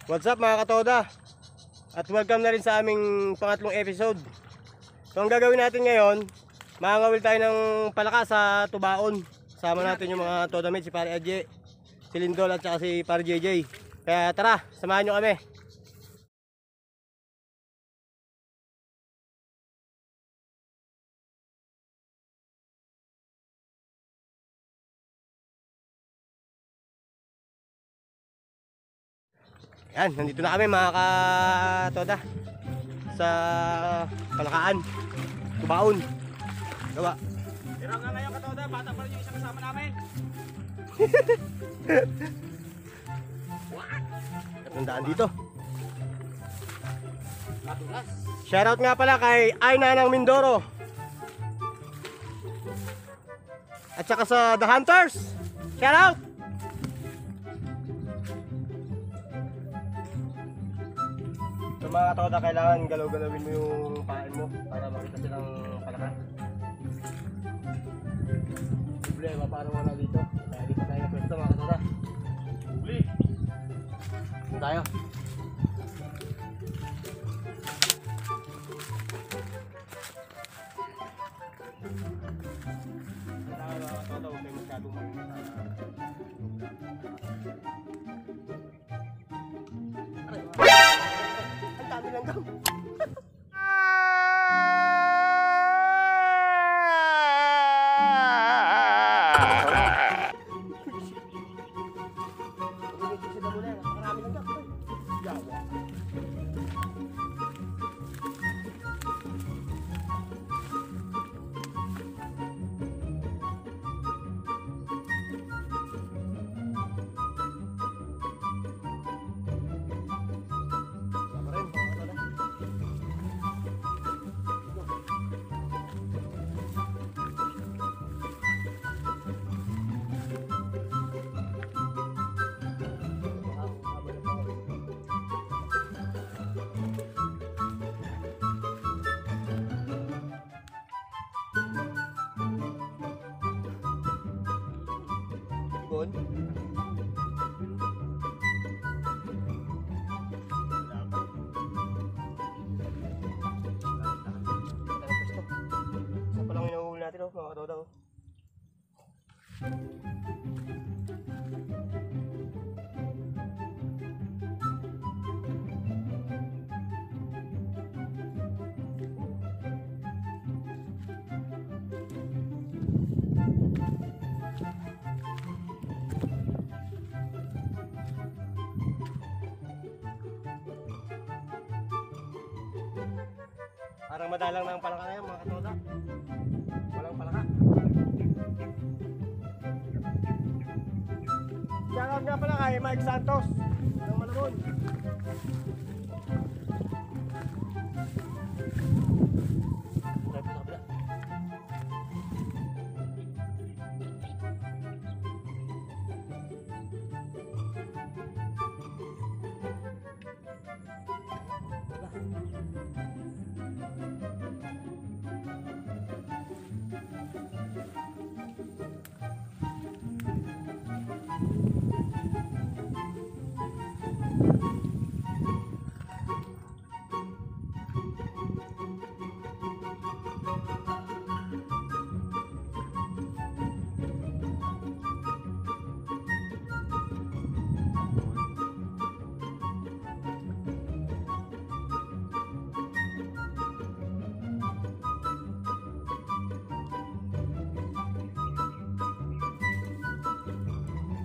What's up mga katoda? At welcome na rin sa aming pangatlong episode. So ang gagawin natin ngayon, mangawil tayo ng palaka sa Tubaon. Sama natin yung mga toda mates, si Pare Adje, si Lindol at saka si Pare JJ. Kaya tara, samahan nyo kami. Yan, nandito na kami mga katoda sa Palakaan, Tubaon. Gawa. Pero nga ngayon katoda, bata pa rin yung isang kasama namin. Ang daan dito. Matulas. Shoutout nga pala kay Aina ng Mindoro. At saka sa The Hunters. Shoutout! So mga katoda, kailangan galaw-galawin mo yung pain mo para makita silang palaka. Problema parang wala dito. Kaya dito tayo na pwesto mga katoda. Uli. Tayo. Kailangan mga katoda, huwag kayo masyadong makikita. Ang dami lang daw. Parang madalang ng palaka na yan mga katoda. Walang palaka. Shoutout nga pala kay Mike Santos ng Malabon.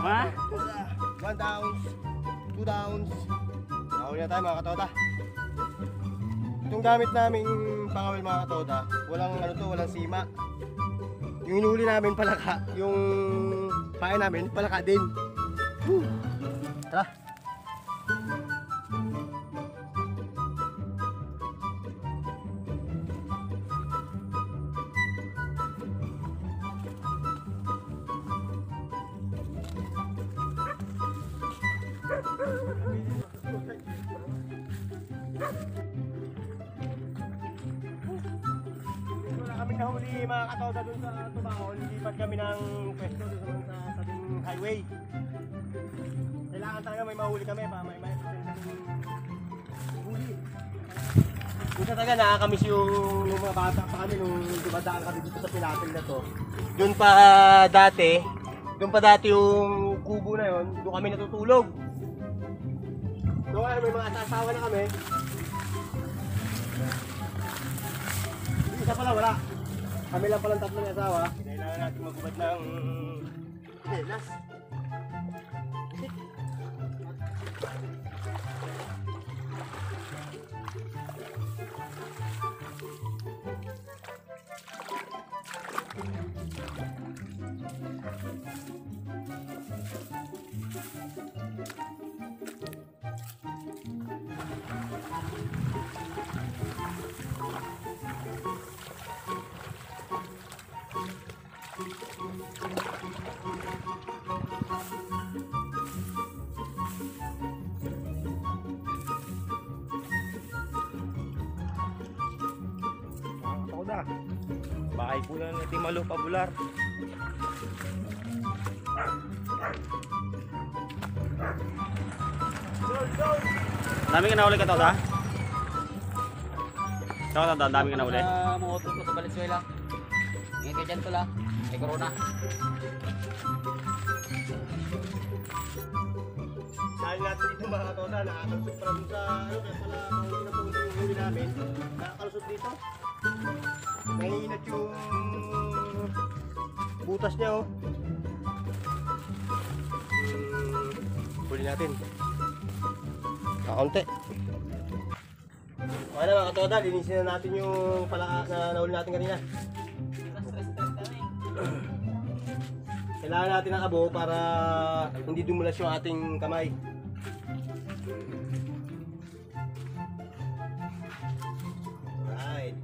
Ha? 1 downs, 2 downs. Nakahuli na tayo mga katoda. Itong gamit naming pangawil mga katoda, walang ano to, walang sima. Yung hinuli namin palaka, yung pain namin palaka din. Whew. Tara. Wala kami nahuli mga katoda dun sa Tubaon. Lipat kami ng pwesto dun sa tabing highway. Kailangan talaga may mahuli kami pa may Minsan talaga nakakamiss yung mga bata pa kami nung dumadaan kami dito sa Pinatil na to. Doon pa dati yung kubo na yon, doon kami natutulog. So ngayon may mga asawa na kami. Isa pala wala. Kami lang palang tatlo ng asawa. Kailangan natin magubad ng las. Katoda. Bahay po lang natin malupabular. Dami ka nahuli Katoda? Katoda, dami ka nahuli? Sa mga utol ko sa Valenzuela. Ngayon kay dyan tula. May corona. Dahil natin dito mga katoda, nakakalusot pala dun sa kaya pala mahuli na po yung huli namin. Nakakalusot dito. Nahihinat yung butas niya oh. Huli natin. Kaunti. Okay na mga katoda, linisin na natin yung palaka na nahuli natin kanina. Kailangan natin ng abo para hindi dumulas yung ating kamay. Alright.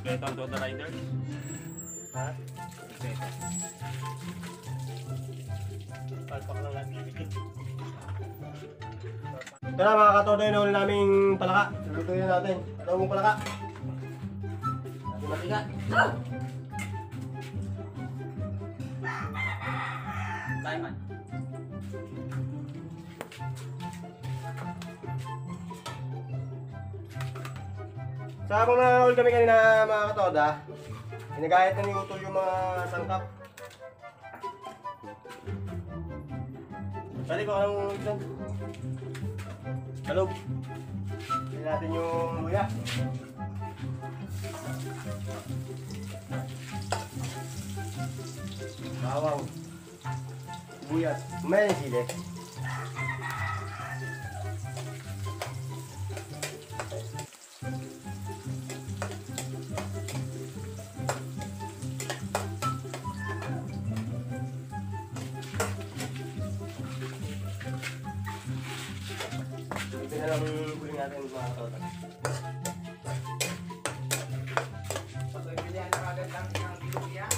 Ito ang Toda Riders. Ha? Ito. Palpak lang natin ibigin. Ito na mga katoda yung nahuli naming palaka. Lulutuin na natin. Ito mong palaka. Natin matigat. Diamond. Sa habang nahuli kami kanina mga katoda, inagayat na ni Utol yung mga sangkap. Balik ko anong ito. Kalog. Tignan natin yung luya. Bawang. Sibuyas. May sili. Ito na lang huling natin mga katoda. Pagpilihan na agad lang ng bilog yan.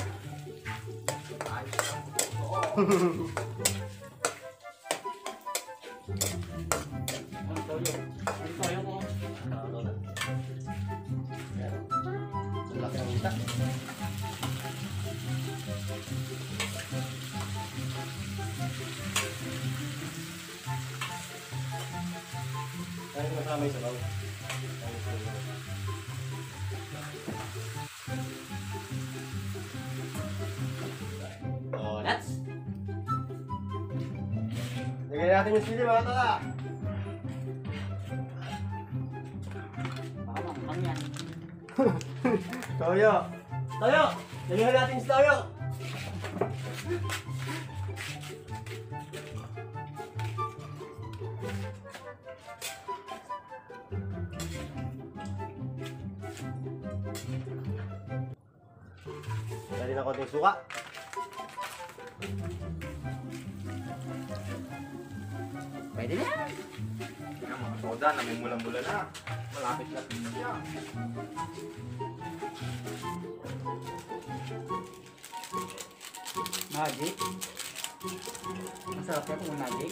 Ayos lang. Oo. Ang toyo. Ang toyo mo. Ang laki ng kita. Kaya masama yung sabaw. Oh, nuts. Lagyan natin yung sili mga tala. Baka mamang yan. Toyo! Toyo! Lagyan natin yung toyo! Dali na konting suka. Pwede na yan. Yan mga Katoda, namimula-mula na. Malapit na siya. Magic. Masarap yan kung magic.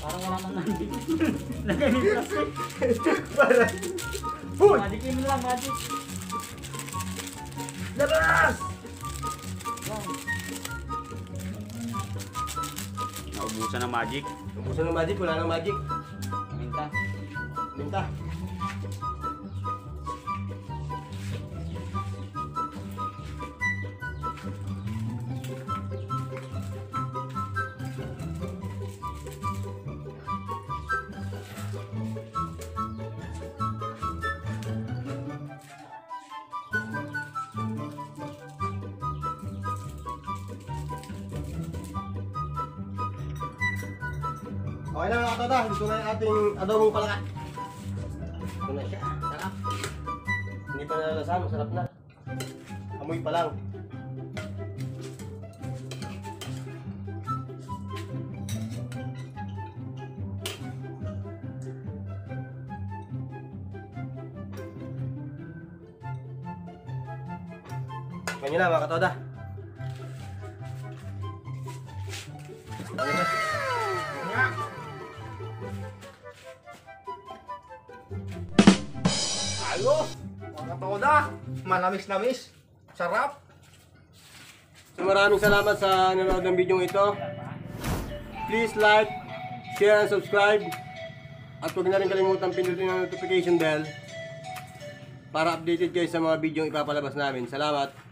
Parang wala mang magic. Lagay ni plastic. Parang, Hoy! Magicin mo lang, magic. Labas! Yan. Naubusan ng magic. Ubusan ng magic, wala ng magic. Minta. Minta. Okay na mga katoda, ito na yung ating adobong palaka. Ito na siya, sarap. Hindi pa nalalasan, masarap na. Amoy pa lang. Ganyan na mga katoda. Ayos! Mga toda, manamis-namis. Sarap. So maraming salamat sa nanonood ng video ito. Please like, share, and subscribe. At huwag na rin kalimutan pindutin ang notification bell para updated kayo sa mga video ipapalabas namin. Salamat!